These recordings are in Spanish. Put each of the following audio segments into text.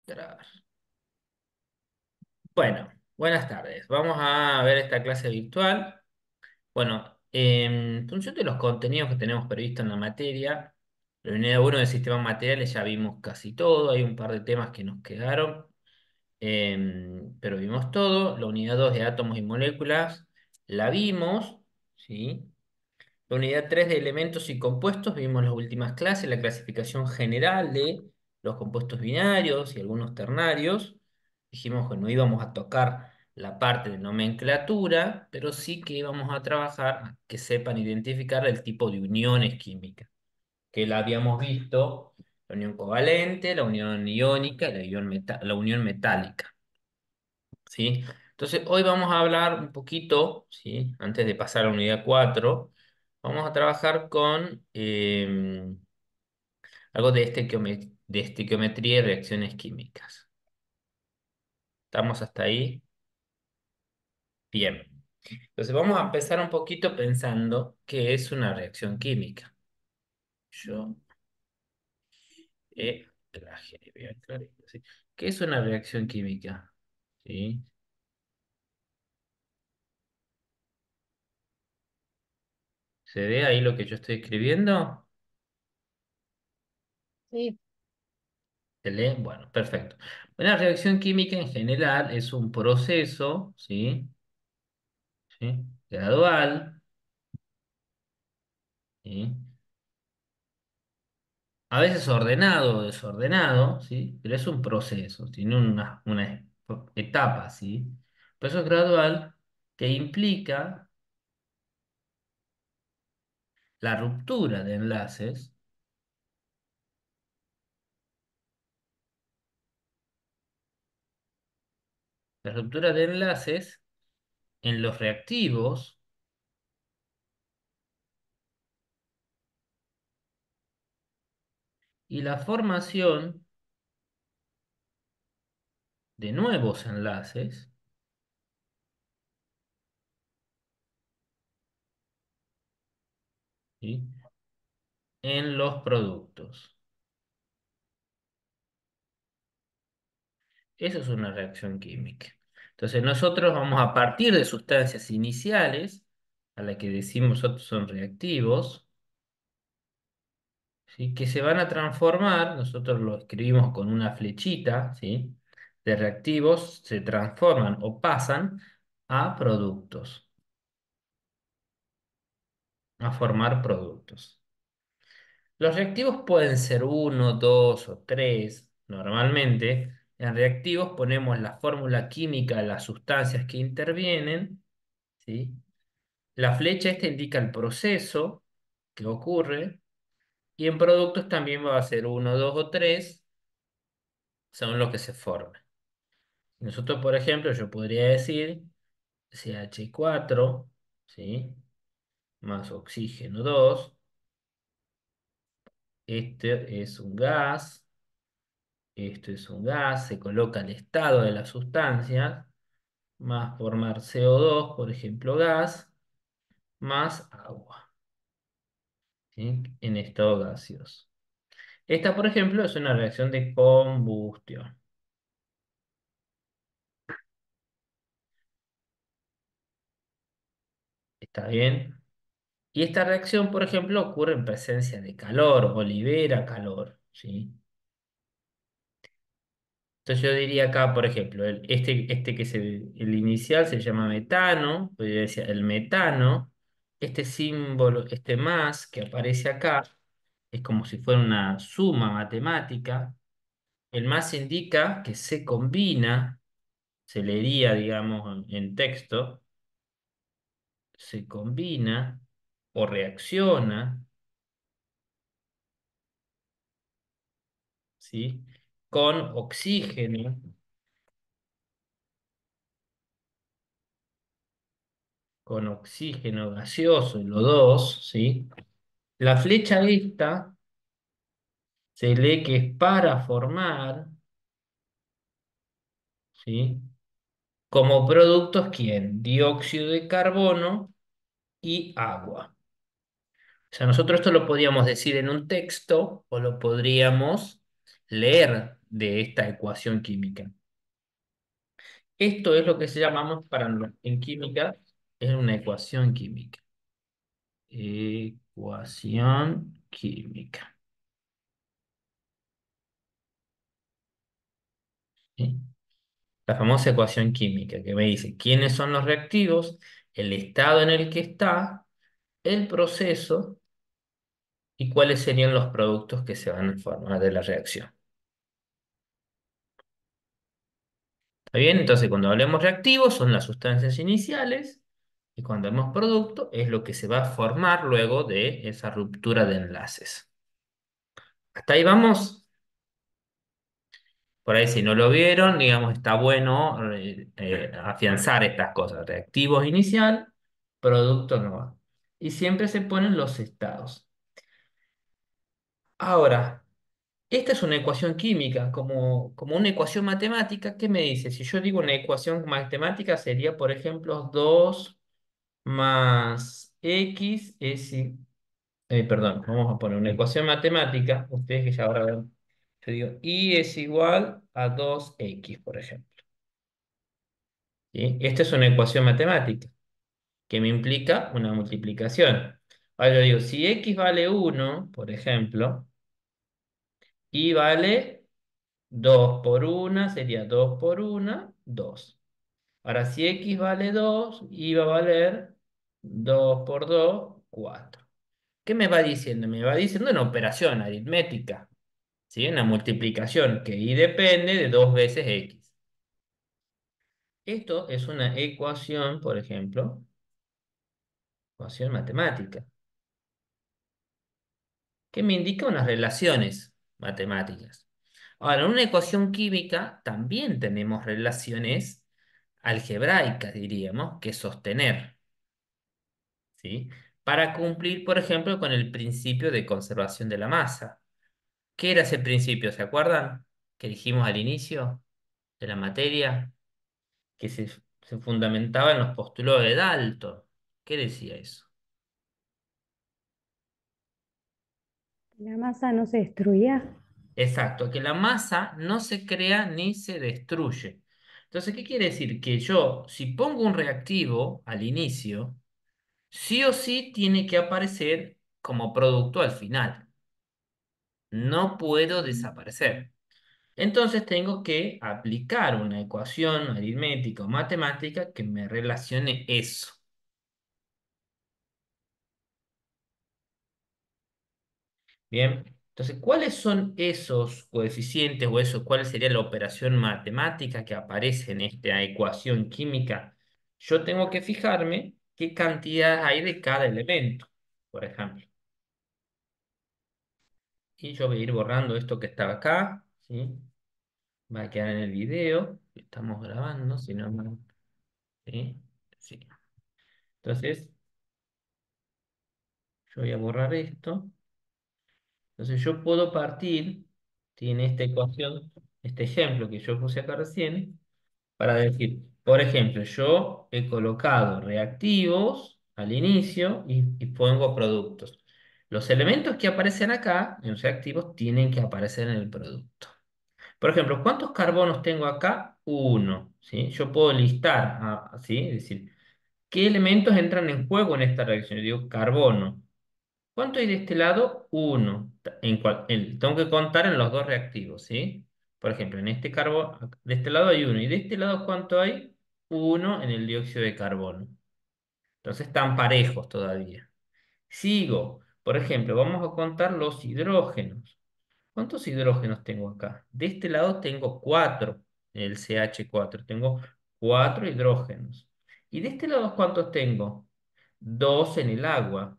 Entrar. Bueno, buenas tardes. Vamos a ver esta clase virtual. Bueno, en función de los contenidos que tenemos previsto en la materia, la unidad 1 de sistemas materiales ya vimos casi todo. Hay un par de temas que nos quedaron, pero vimos todo. La unidad 2 de átomos y moléculas la vimos, ¿sí? La unidad 3 de elementos y compuestos, vimos las últimas clases, la clasificación general de los compuestos binarios y algunos ternarios. Dijimos que no íbamos a tocar la parte de nomenclatura, pero sí que íbamos a trabajar que sepan identificar el tipo de uniones químicas, que la habíamos visto, la unión covalente, la unión iónica y la unión metálica. ¿Sí? Entonces, hoy vamos a hablar un poquito, ¿sí? Antes de pasar a la unidad 4 vamos a trabajar con algo de de estequiometría y reacciones químicas. ¿Estamos hasta ahí? Bien. Entonces, vamos a empezar un poquito pensando qué es una reacción química. Yo traje, voy a aclarar, ¿sí? ¿Qué es una reacción química? ¿Sí? ¿Se ve ahí lo que yo estoy escribiendo? Sí, ¿Se lee? Bueno, perfecto. Una reacción química en general es un proceso, ¿sí? ¿Sí? Gradual, ¿sí? A veces ordenado o desordenado, ¿sí? Pero es un proceso, tiene una etapa, ¿sí? Proceso gradual que implica la ruptura de enlaces, la ruptura de enlaces en los reactivos y la formación de nuevos enlaces, ¿sí? En los productos. Eso es una reacción química. Entonces nosotros vamos a partir de sustancias iniciales, a las que decimos nosotros son reactivos, ¿sí? Que se van a transformar, nosotros lo escribimos con una flechita, ¿sí? De reactivos se transforman o pasan a productos, a formar productos. Los reactivos pueden ser uno, dos o tres. Normalmente, en reactivos ponemos la fórmula química de las sustancias que intervienen, ¿sí? La flecha esta indica el proceso que ocurre y en productos también va a ser uno, dos o tres, son los que se forman. Nosotros, por ejemplo, yo podría decir CH4, ¿sí? Más oxígeno 2. Este es un gas, esto es un gas, se coloca el estado de las sustancias, más formar CO2, por ejemplo, gas, más agua, ¿sí? En estado gaseoso. Esta, por ejemplo, es una reacción de combustión. ¿Está bien? Y esta reacción, por ejemplo, ocurre en presencia de calor o libera calor, ¿sí? Entonces yo diría acá, por ejemplo, este que es el inicial se llama metano, podría decir el metano. Este símbolo, este más que aparece acá, es como si fuera una suma matemática. El más indica que se combina, se leería, digamos, en texto, se combina o reacciona, ¿sí? Con oxígeno, con oxígeno gaseoso, el O2, ¿sí? La flecha esta se lee que es para formar, ¿sí? Como productos, ¿quién? Dióxido de carbono y agua. O sea, nosotros esto lo podríamos decir en un texto o lo podríamos leer de esta ecuación química. Esto es lo que se llamamos en química, es una ecuación química. Ecuación química. ¿Sí? La famosa ecuación química que me dice quiénes son los reactivos, el estado en el que está, el proceso y cuáles serían los productos que se van a formar de la reacción. ¿Está bien? Entonces, cuando hablemos reactivos, son las sustancias iniciales, y cuando hablemos producto, es lo que se va a formar luego de esa ruptura de enlaces. Hasta ahí vamos. Por ahí, si no lo vieron, digamos, está bueno afianzar estas cosas. Reactivos inicial, producto no va. Y siempre se ponen los estados. Ahora, esta es una ecuación química, como una ecuación matemática. ¿Qué me dice? Si yo digo una ecuación matemática, sería, por ejemplo, 2 más x perdón, vamos a poner una ecuación matemática. Ustedes que ya ahora ven, yo digo y es igual a 2x, por ejemplo. ¿Sí? Esta es una ecuación matemática que me implica una multiplicación. Ahora yo digo, si x vale 1, por ejemplo, y vale 2 por 1, sería 2 por 1, 2. Ahora, si x vale 2, y va a valer 2 por 2, 4. ¿Qué me va diciendo? Me va diciendo una operación aritmética, ¿sí? Una multiplicación que y depende de 2 veces x. Esto es una ecuación, por ejemplo, ecuación matemática, que me indica unas relaciones matemáticas. Ahora, en una ecuación química también tenemos relaciones algebraicas, diríamos, que sostener, ¿sí? Para cumplir, por ejemplo, con el principio de conservación de la masa. ¿Qué era ese principio? ¿Se acuerdan? Que dijimos al inicio de la materia, que se fundamentaba en los postulados de Dalton. ¿Qué decía eso? La masa no se destruía. Exacto, que la masa no se crea ni se destruye. Entonces, ¿qué quiere decir? Que yo, si pongo un reactivo al inicio, sí o sí tiene que aparecer como producto al final. No puedo desaparecer. Entonces tengo que aplicar una ecuación aritmética o matemática que me relacione eso. Bien, entonces, ¿cuáles son esos coeficientes o eso, cuál sería la operación matemática que aparece en esta ecuación química? Yo tengo que fijarme qué cantidad hay de cada elemento, por ejemplo. Y yo voy a ir borrando esto que estaba acá, ¿sí? Va a quedar en el video que estamos grabando, si no, ¿sí? Sí. Entonces, yo voy a borrar esto. Entonces yo puedo partir, tiene esta ecuación, este ejemplo que yo puse acá recién, para decir, por ejemplo, yo he colocado reactivos al inicio y pongo productos. Los elementos que aparecen acá en reactivos tienen que aparecer en el producto. Por ejemplo, ¿cuántos carbonos tengo acá? Uno, ¿sí? Yo puedo listar, ¿sí? Es decir, ¿qué elementos entran en juego en esta reacción? Yo digo carbono. ¿Cuánto hay de este lado? Uno. Tengo que contar en los dos reactivos, ¿sí? Por ejemplo, en este carbono, de este lado hay uno. ¿Y de este lado cuánto hay? Uno en el dióxido de carbono. Entonces están parejos todavía. Sigo. Por ejemplo, vamos a contar los hidrógenos. ¿Cuántos hidrógenos tengo acá? De este lado tengo 4, el CH4. Tengo 4 hidrógenos. ¿Y de este lado cuántos tengo? 2 en el agua.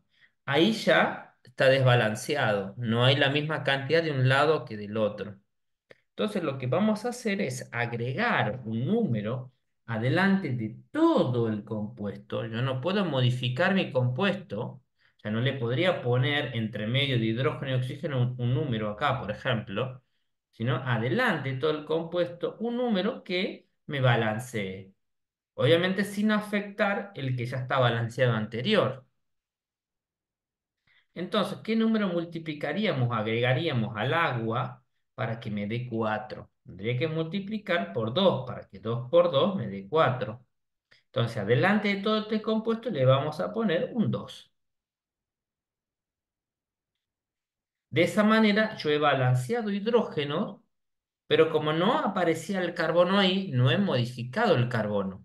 Ahí ya está desbalanceado. No hay la misma cantidad de un lado que del otro. Entonces lo que vamos a hacer es agregar un número adelante de todo el compuesto. Yo no puedo modificar mi compuesto. O sea, no le podría poner entre medio de hidrógeno y oxígeno un número acá, por ejemplo, sino adelante de todo el compuesto un número que me balancee. Obviamente sin afectar el que ya está balanceado anterior. Entonces, ¿qué número multiplicaríamos, agregaríamos al agua para que me dé 4. Tendría que multiplicar por 2 para que 2 por 2 me dé 4. Entonces, adelante de todo este compuesto le vamos a poner un 2. De esa manera yo he balanceado hidrógeno, pero como no aparecía el carbono ahí, no he modificado el carbono.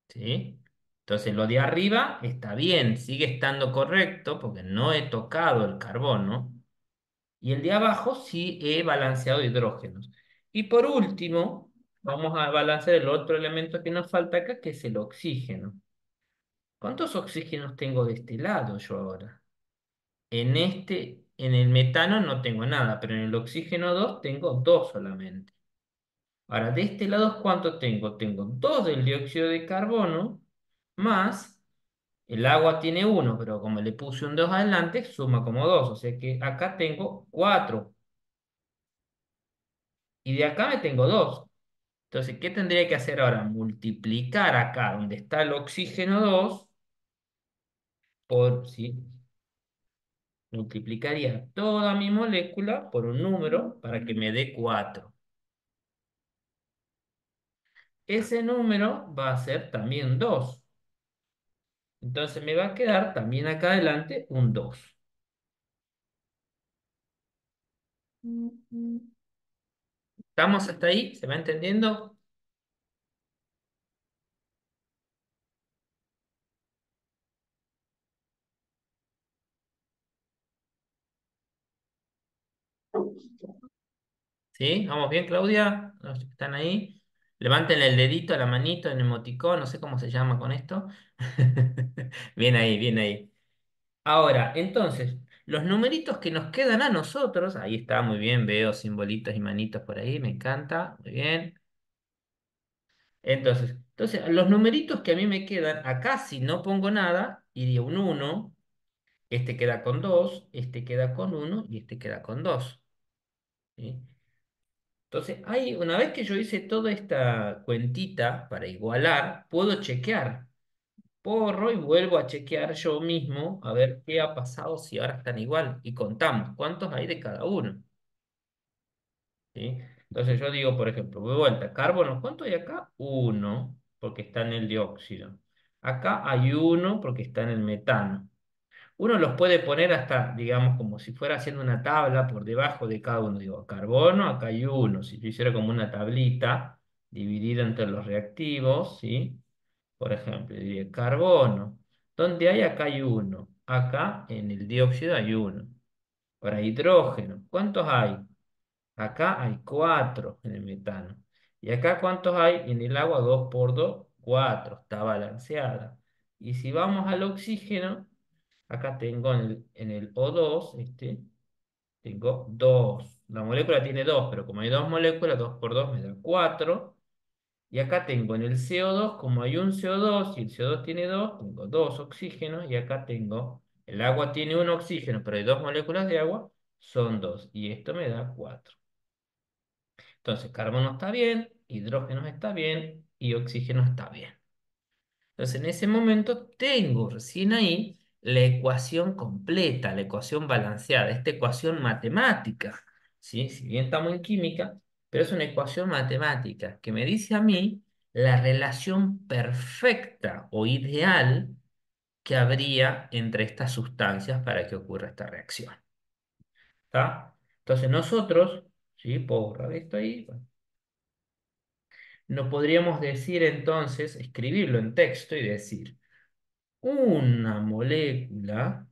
¿Sí? Entonces lo de arriba está bien, sigue estando correcto porque no he tocado el carbono. Y el de abajo sí he balanceado hidrógenos. Y por último, vamos a balancear el otro elemento que nos falta acá, que es el oxígeno. ¿Cuántos oxígenos tengo de este lado yo ahora? En el metano no tengo nada, pero en el oxígeno 2 tengo 2 solamente. Ahora, de este lado, ¿cuánto tengo? Tengo 2 del dióxido de carbono más el agua tiene uno, pero como le puse un 2 adelante, suma como 2. O sea que acá tengo 4. Y de acá me tengo 2. Entonces, ¿qué tendría que hacer ahora? Multiplicar acá donde está el oxígeno 2 por, ¿sí? Multiplicaría toda mi molécula por un número para que me dé 4. Ese número va a ser también 2. Entonces me va a quedar también acá adelante un 2. ¿Estamos hasta ahí? ¿Se va entendiendo? ¿Sí? ¿Vamos bien, Claudia? ¿Los que están ahí? Levanten el dedito, la manito, el emoticón, no sé cómo se llama con esto. Bien ahí, bien ahí. Ahora, entonces, los numeritos que nos quedan a nosotros, ahí está, muy bien, veo simbolitos y manitos por ahí, me encanta, muy bien. Entonces, los numeritos que a mí me quedan, acá si no pongo nada, iría un uno, este queda con 2, este queda con uno y este queda con 2. ¿Sí? Entonces, una vez que yo hice toda esta cuentita para igualar, puedo chequear. Borro y vuelvo a chequear yo mismo a ver qué ha pasado si ahora están igual. Y contamos cuántos hay de cada uno. ¿Sí? Entonces yo digo, por ejemplo, de vuelta, carbono, ¿cuánto hay acá? Uno, porque está en el dióxido. Acá hay uno porque está en el metano. Uno los puede poner hasta, digamos, como si fuera haciendo una tabla por debajo de cada uno. Digo, carbono, acá hay uno. Si yo hiciera como una tablita dividida entre los reactivos, ¿sí? Por ejemplo, diría carbono. ¿Dónde hay? Acá hay uno. Acá en el dióxido hay uno. Para hidrógeno, ¿cuántos hay? Acá hay 4 en el metano. ¿Y acá cuántos hay? En el agua 2 por 2 4. Está balanceada. Y si vamos al oxígeno, acá tengo en el O2, tengo 2. La molécula tiene 2, pero como hay dos moléculas, 2 por 2 me da 4. Y acá tengo en el CO2, como hay un CO2 y el CO2 tiene 2, tengo 2 oxígenos. Y acá tengo, el agua tiene un oxígeno, pero hay dos moléculas de agua, son 2. Y esto me da 4. Entonces, carbono está bien, hidrógeno está bien y oxígeno está bien. Entonces, en ese momento tengo recién ahí la ecuación completa, la ecuación balanceada, esta ecuación matemática, ¿sí? Si bien estamos en química, pero es una ecuación matemática que me dice a mí la relación perfecta o ideal que habría entre estas sustancias para que ocurra esta reacción. ¿Está? Entonces, nosotros, ¿sí? Puedo borrar esto ahí. Bueno, no podríamos decir entonces, escribirlo en texto y decir, una molécula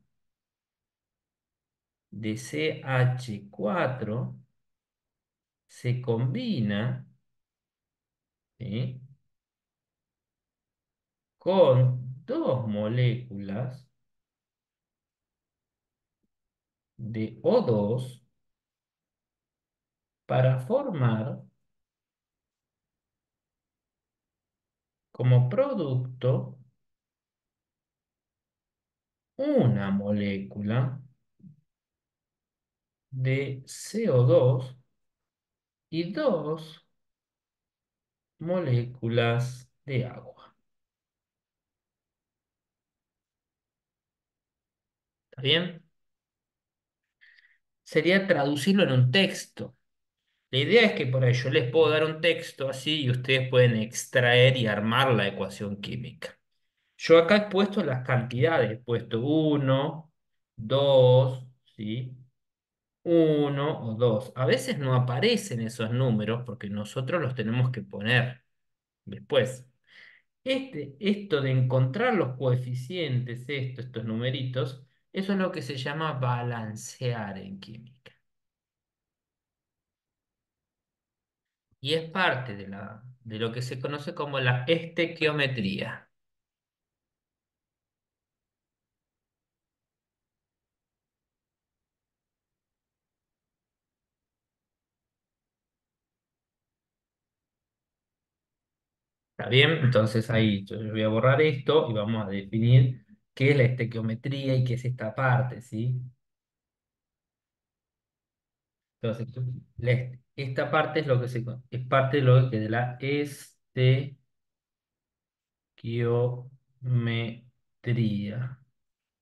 de CH4 se combina, ¿sí? con dos moléculas de O2 para formar como producto una molécula de CO2 y dos moléculas de agua. ¿Está bien? sería traducirlo en un texto. La idea es que por ahí yo les puedo dar un texto así y ustedes pueden extraer y armar la ecuación química. Yo acá he puesto las cantidades, he puesto uno, 2, ¿sí? Uno o 2. A veces no aparecen esos números porque nosotros los tenemos que poner después. Esto de encontrar los coeficientes, estos numeritos, eso es lo que se llama balancear en química. Y es parte de lo que se conoce como la estequiometría. ¿Está bien? Entonces ahí yo voy a borrar esto y vamos a definir qué es la estequiometría y qué es esta parte, ¿sí? Entonces, esta parte es lo que es parte de lo que de la estequiometría.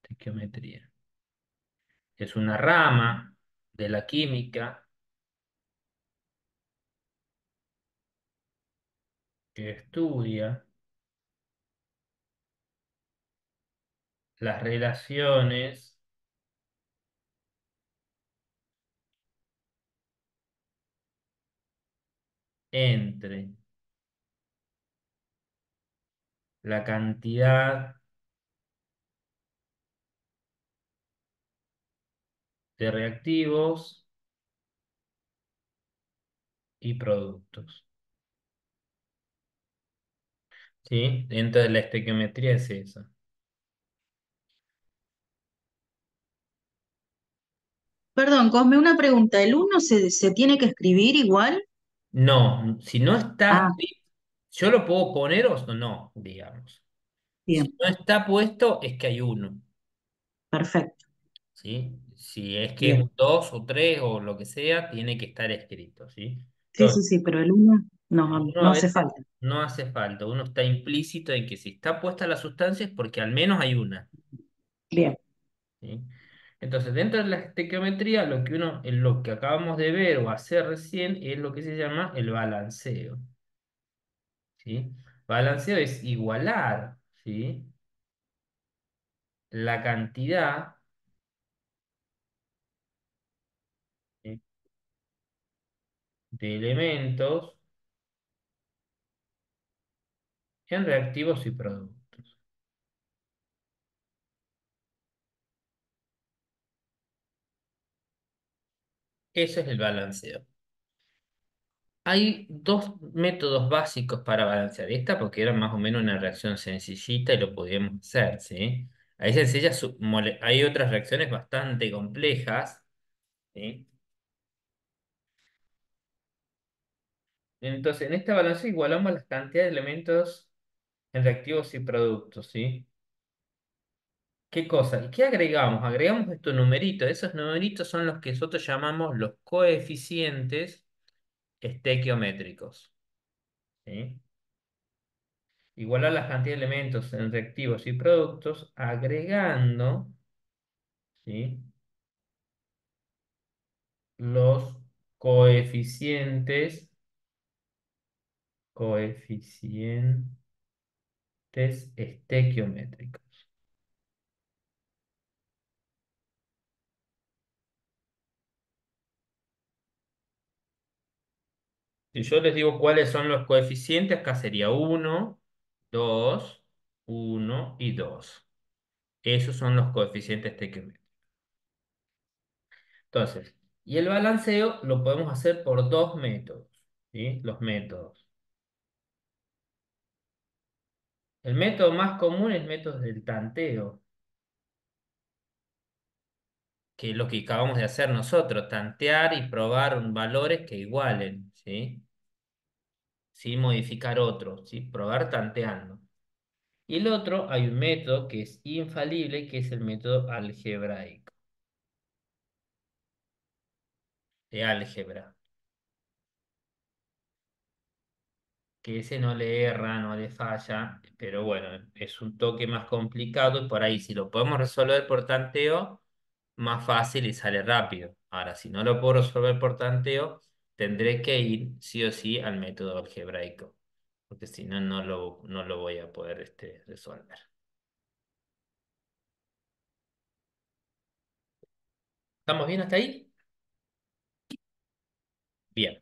Estequiometría. Es una rama de la química que estudia las relaciones entre la cantidad de reactivos y productos. ¿Sí? Dentro de la estequiometría es eso. Perdón, Cosme, una pregunta. ¿El uno se tiene que escribir igual? No, si no está, Ah, yo lo puedo poner o no, digamos. Si bien, no está puesto, es que hay uno. perfecto, ¿Sí? Si es que es bien. un 2 o 3 o lo que sea, tiene que estar escrito, ¿sí? Sí, sí, sí, pero el uno no, Uno no a hace veces falta. no hace falta, uno está implícito en que si está puesta la sustancia es porque al menos hay una. Bien. ¿Sí? Entonces, dentro de la estequiometría, lo que acabamos de ver o hacer recién es lo que se llama el balanceo. ¿Sí? Balanceo es igualar, ¿sí? La cantidad, ¿sí? de elementos en reactivos y productos. Eso es el balanceo. Hay dos métodos básicos para balancear esta, porque era más o menos una reacción sencillita y lo podíamos hacer, ¿sí? Hay sencillas, hay otras reacciones bastante complejas, ¿sí? Entonces, en esta balanza igualamos las cantidades de elementos en reactivos y productos, ¿sí? ¿Qué cosa? ¿Y qué agregamos? Agregamos estos numeritos. Esos numeritos son los que nosotros llamamos los coeficientes estequiométricos, ¿sí? Igualar las cantidades de elementos en reactivos y productos agregando, ¿sí? los coeficientes, coeficientes estequiométricos. Si yo les digo cuáles son los coeficientes, acá sería uno, 2, uno y 2. Esos son los coeficientes estequiométricos. Entonces, y el balanceo lo podemos hacer por dos métodos, ¿sí? Los métodos. El método más común es el método del tanteo, que es lo que acabamos de hacer nosotros, tantear y probar valores que igualen, ¿sí? Sin modificar otros, ¿sí? Probar tanteando. Y el otro, hay un método que es infalible, que es el método algebraico, de álgebra, que ese no le erra, no le falla, pero bueno, es un toque más complicado y por ahí si lo podemos resolver por tanteo, más fácil y sale rápido. Ahora, si no lo puedo resolver por tanteo, tendré que ir sí o sí al método algebraico, porque si no, no lo voy a poder resolver. ¿Estamos bien hasta ahí? Bien,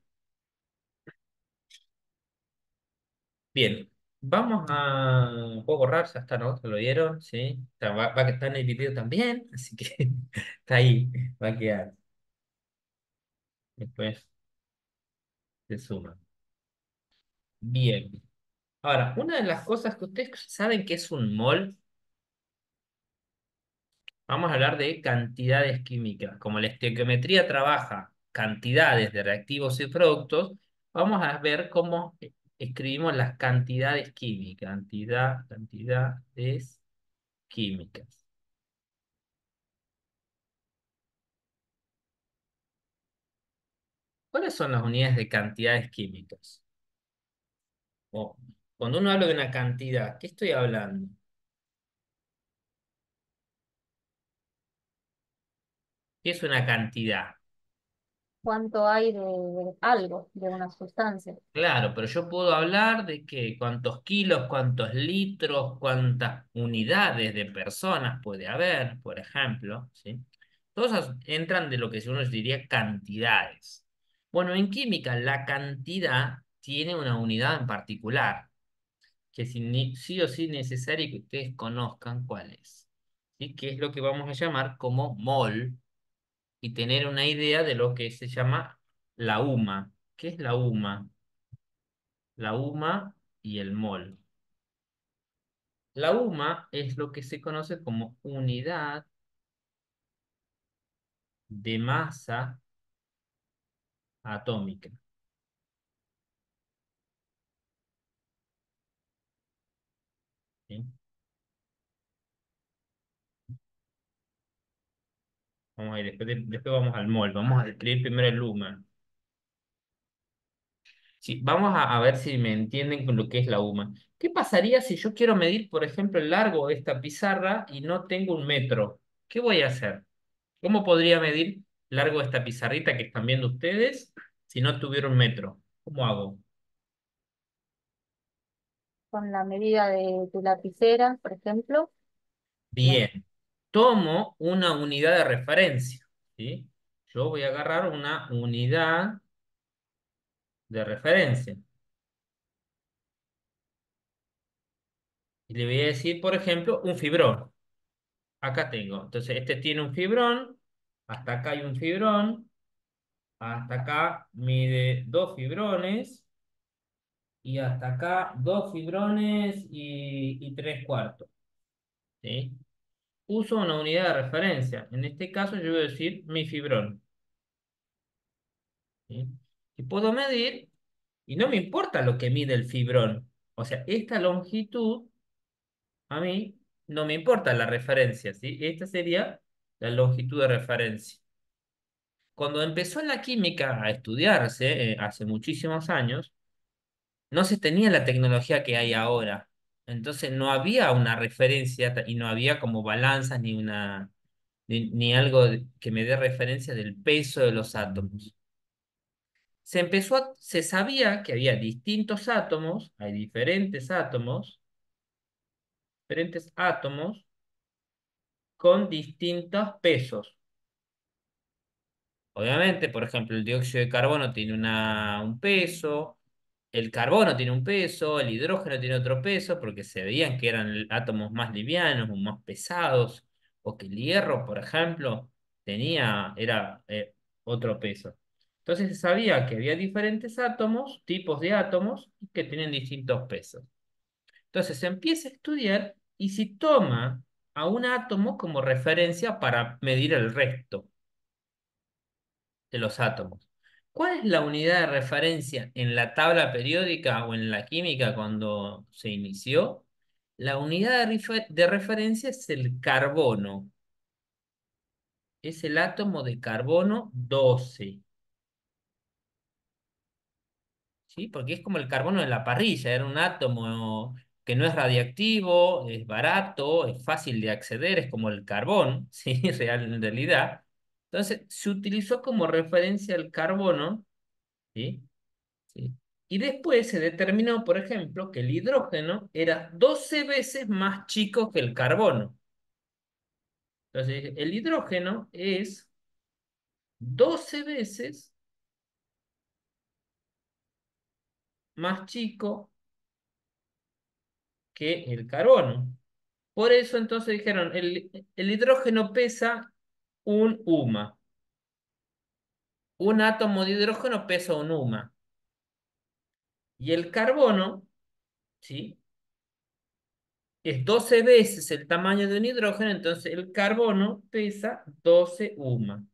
bien. Vamos a... ¿Puedo borrar? Ya está, ¿no? ¿Te lo dieron? Sí. Va a que está en el video también, así que está ahí, va a quedar. Después se suma. Bien. Ahora, una de las cosas que ustedes saben que es un mol, vamos a hablar de cantidades químicas. Como la estequiometría trabaja cantidades de reactivos y productos, vamos a ver cómo escribimos las cantidades químicas. Cantidades químicas. ¿Cuáles son las unidades de cantidades químicas? O, cuando uno habla de una cantidad, ¿qué estoy hablando? ¿Qué es una cantidad? ¿Cuánto hay de algo, de una sustancia? Claro, pero yo puedo hablar de que cuántos kilos, cuántos litros, cuántas unidades de personas puede haber, por ejemplo, ¿sí? Todas esas entran de lo que uno diría cantidades. Bueno, en química la cantidad tiene una unidad en particular, que sí o sí es necesario que ustedes conozcan cuál es, ¿sí? Que es lo que vamos a llamar como mol y tener una idea de lo que se llama la UMA. ¿Qué es la UMA? La UMA y el mol. La UMA es lo que se conoce como unidad de masa atómica. ¿Sí? Vamos a ir, después vamos al mol. Vamos a describir primero el UMA. Sí, vamos a ver si me entienden con lo que es la UMA. ¿Qué pasaría si yo quiero medir, por ejemplo, el largo de esta pizarra y no tengo un metro? ¿Qué voy a hacer? ¿Cómo podría medir el largo de esta pizarrita que están viendo ustedes si no tuviera un metro? ¿Cómo hago? Con la medida de tu lapicera, por ejemplo. No. Bien, tomo una unidad de referencia, ¿sí? Yo voy a agarrar una unidad de referencia y le voy a decir, por ejemplo, un fibrón. Acá tengo. Entonces, este tiene un fibrón, hasta acá hay un fibrón, hasta acá mide 2 fibrones y hasta acá 2 fibrones y 3/4, ¿sí? Uso una unidad de referencia. En este caso, yo voy a decir mi fibrón, ¿sí? Y puedo medir. Y no me importa lo que mide el fibrón. O sea, esta longitud, a mí, no me importa la referencia, ¿sí? Esta sería la longitud de referencia. Cuando empezó la química a estudiarse, hace muchísimos años, no se tenía la tecnología que hay ahora. Entonces no había una referencia y no había como balanzas ni algo que me dé referencia del peso de los átomos. Se sabía que había distintos átomos, hay diferentes átomos con distintos pesos. Obviamente, por ejemplo, el dióxido de carbono tiene un peso, el carbono tiene un peso, el hidrógeno tiene otro peso, porque se veían que eran átomos más livianos o más pesados, o que el hierro, por ejemplo, era otro peso. Entonces se sabía que había diferentes átomos, tipos de átomos, que tienen distintos pesos. Entonces se empieza a estudiar y se toma a un átomo como referencia para medir el resto de los átomos. ¿Cuál es la unidad de referencia en la tabla periódica o en la química cuando se inició? La unidad de referencia es el carbono, es el átomo de carbono 12, ¿sí? Porque es como el carbono de la parrilla, era un átomo que no es radiactivo, es barato, es fácil de acceder, es como el carbón, ¿sí? Real en realidad. Entonces, se utilizó como referencia el carbono, ¿sí? ¿Sí? Y después se determinó, por ejemplo, que el hidrógeno era 12 veces más chico que el carbono. Entonces, el hidrógeno es 12 veces más chico que el carbono. Por eso entonces dijeron, el hidrógeno pesa un UMA. Un átomo de hidrógeno pesa un UMA. Y el carbono, ¿sí? Es 12 veces el tamaño de un hidrógeno, entonces el carbono pesa 12 UMA.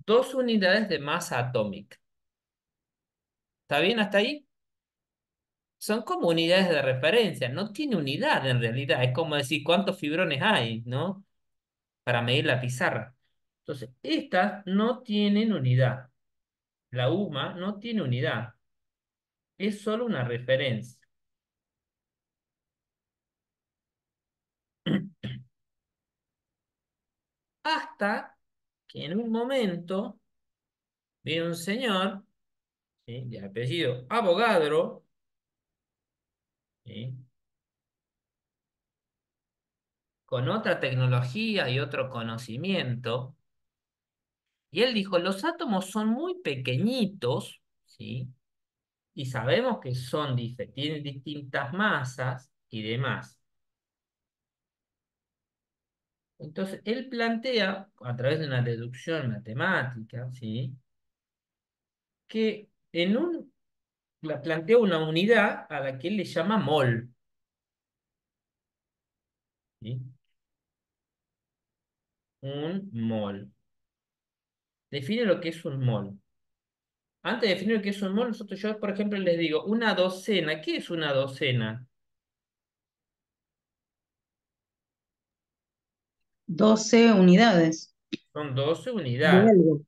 2 unidades de masa atómica. ¿Está bien hasta ahí? Son como unidades de referencia, no tiene unidad en realidad, es como decir cuántos fibrones hay, ¿no? Para medir la pizarra. Entonces, estas no tienen unidad. La UMA no tiene unidad, es solo una referencia. Hasta que en un momento viene un señor, ¿sí? De apellido Avogadro, ¿sí? Con otra tecnología y otro conocimiento, y él dijo, los átomos son muy pequeñitos, ¿sí? Y sabemos que tienen distintas masas y demás. Entonces, él plantea, a través de una deducción matemática, ¿sí? Que plantea una unidad a la que él le llama mol, ¿sí? Un mol. Define lo que es un mol. Antes de definir lo que es un mol, yo, por ejemplo, les digo, una docena. ¿Qué es una docena? 12 unidades Son 12 de unidades. algo.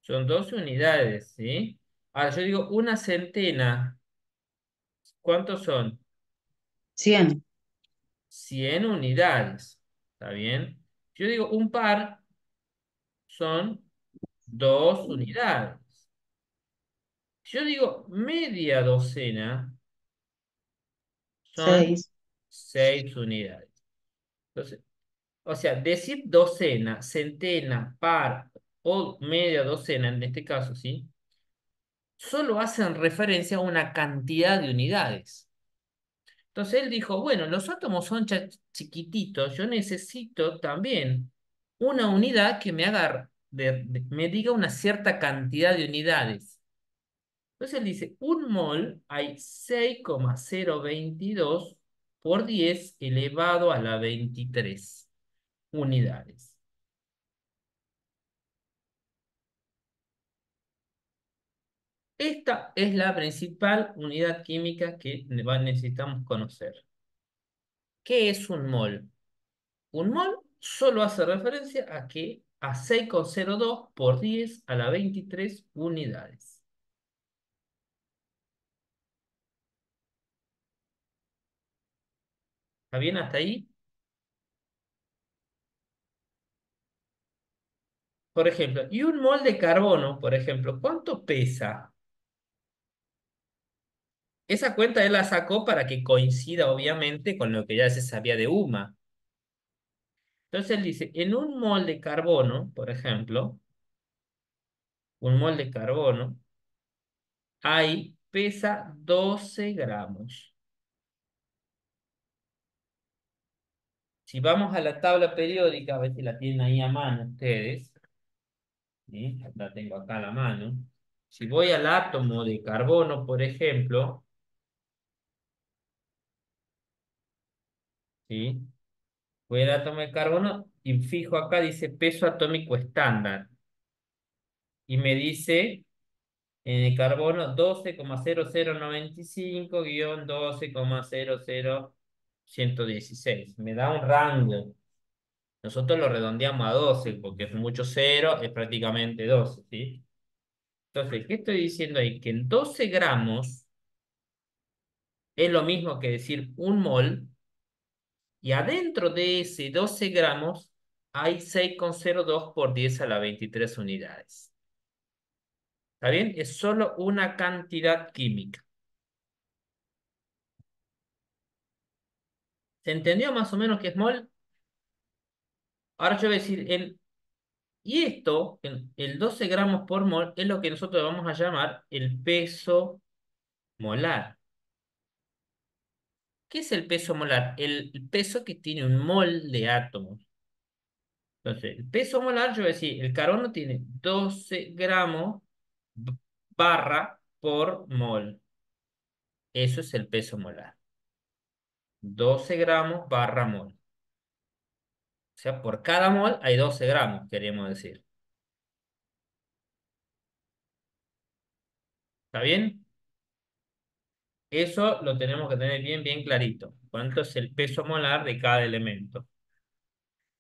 Son 12 unidades, ¿sí? Ahora, yo digo una centena. ¿Cuántos son? 100. 100 unidades. ¿Está bien? Yo digo un par son 2 unidades. Si yo digo media docena, son 6. 6 unidades. Entonces, o sea, decir docena, centena, par o media docena en este caso, ¿sí? Solo hacen referencia a una cantidad de unidades. Entonces él dijo, bueno, los átomos son chiquititos, yo necesito también una unidad que me haga, me diga una cierta cantidad de unidades. Entonces él dice, un mol hay 6,022 por 10 elevado a la 23 unidades. Esta es la principal unidad química que necesitamos conocer. ¿Qué es un mol? Un mol solo hace referencia a 6,02 por 10 a la 23 unidades. ¿Está bien hasta ahí? Por ejemplo, y un mol de carbono, por ejemplo, ¿cuánto pesa? Esa cuenta él la sacó para que coincida, obviamente, con lo que ya se sabía de UMA. Entonces él dice, en un mol de carbono, por ejemplo, un mol de carbono, pesa 12 gramos. Si vamos a la tabla periódica, a ver si la tienen ahí a mano ustedes, ¿sí? La tengo acá a la mano. Si voy al átomo de carbono, por ejemplo, ¿sí? Voy al átomo de carbono y fijo acá, dice peso atómico estándar. Y me dice en el carbono 12,0095-12,00116. Me da un rango. Nosotros lo redondeamos a 12 porque es mucho cero, es prácticamente 12, ¿sí? Entonces, ¿qué estoy diciendo ahí? Que en 12 gramos es lo mismo que decir un mol, y adentro de ese 12 gramos hay 6,02 por 10 a la 23 unidades. ¿Está bien? Es solo una cantidad química. ¿Se entendió más o menos qué es mol? Ahora yo voy a decir, y esto, el 12 gramos por mol, es lo que nosotros vamos a llamar el peso molar. ¿Qué es el peso molar? El peso que tiene un mol de átomos. Entonces, el peso molar, yo voy a decir, el carbono tiene 12 gramos barra por mol. Eso es el peso molar. 12 gramos barra mol. O sea, por cada mol hay 12 gramos, queríamos decir. ¿Está bien? Eso lo tenemos que tener bien, bien clarito. ¿Cuánto es el peso molar de cada elemento?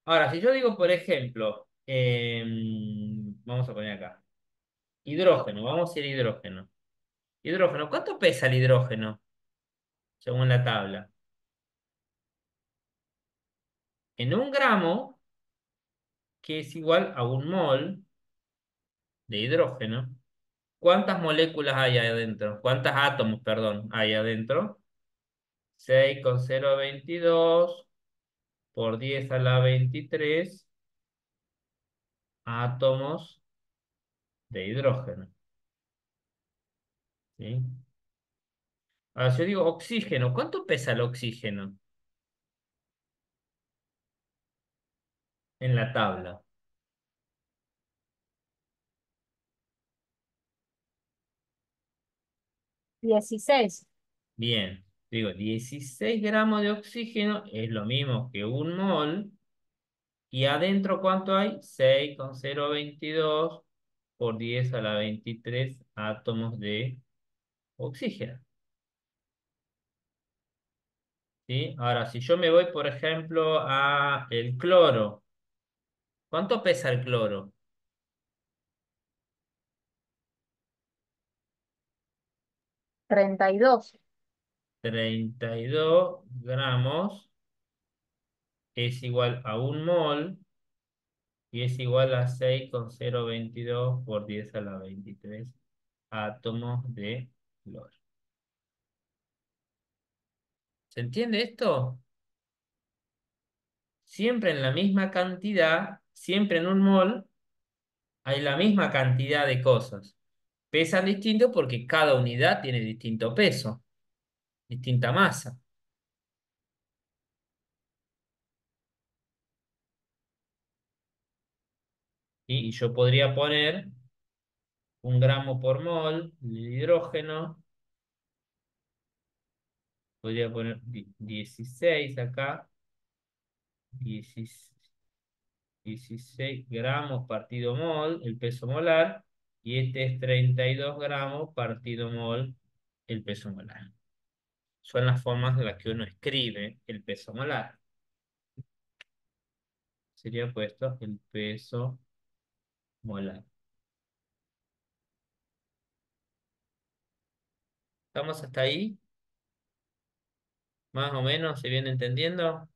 Ahora, si yo digo, por ejemplo, vamos a poner acá, hidrógeno, vamos a ir a hidrógeno. Hidrógeno, ¿cuánto pesa el hidrógeno? Según la tabla. En un gramo, que es igual a un mol de hidrógeno, ¿cuántas moléculas hay ahí adentro? ¿Cuántos átomos, perdón, hay adentro? 6,022 por 10 a la 23 átomos de hidrógeno. ¿Sí? Ahora, si yo digo oxígeno, ¿cuánto pesa el oxígeno en la tabla? 16. Bien, digo, 16 gramos de oxígeno es lo mismo que un mol. ¿Y adentro cuánto hay? 6,022 por 10 a la 23 átomos de oxígeno. ¿Sí? Ahora, si yo me voy, por ejemplo, a el cloro, ¿cuánto pesa el cloro? 32. 32 gramos es igual a un mol y es igual a 6,022 por 10 a la 23 átomos de cloro. ¿Se entiende esto? Siempre en la misma cantidad, siempre en un mol, hay la misma cantidad de cosas. Pesan distinto porque cada unidad tiene distinto peso, distinta masa. Y yo podría poner un gramo por mol de hidrógeno, podría poner 16 acá, 16 16 gramos partido mol, el peso molar, y este es 32 gramos partido mol, el peso molar. Son las formas en las que uno escribe el peso molar. Sería puesto el peso molar. ¿Estamos hasta ahí? ¿Más o menos se viene entendiendo?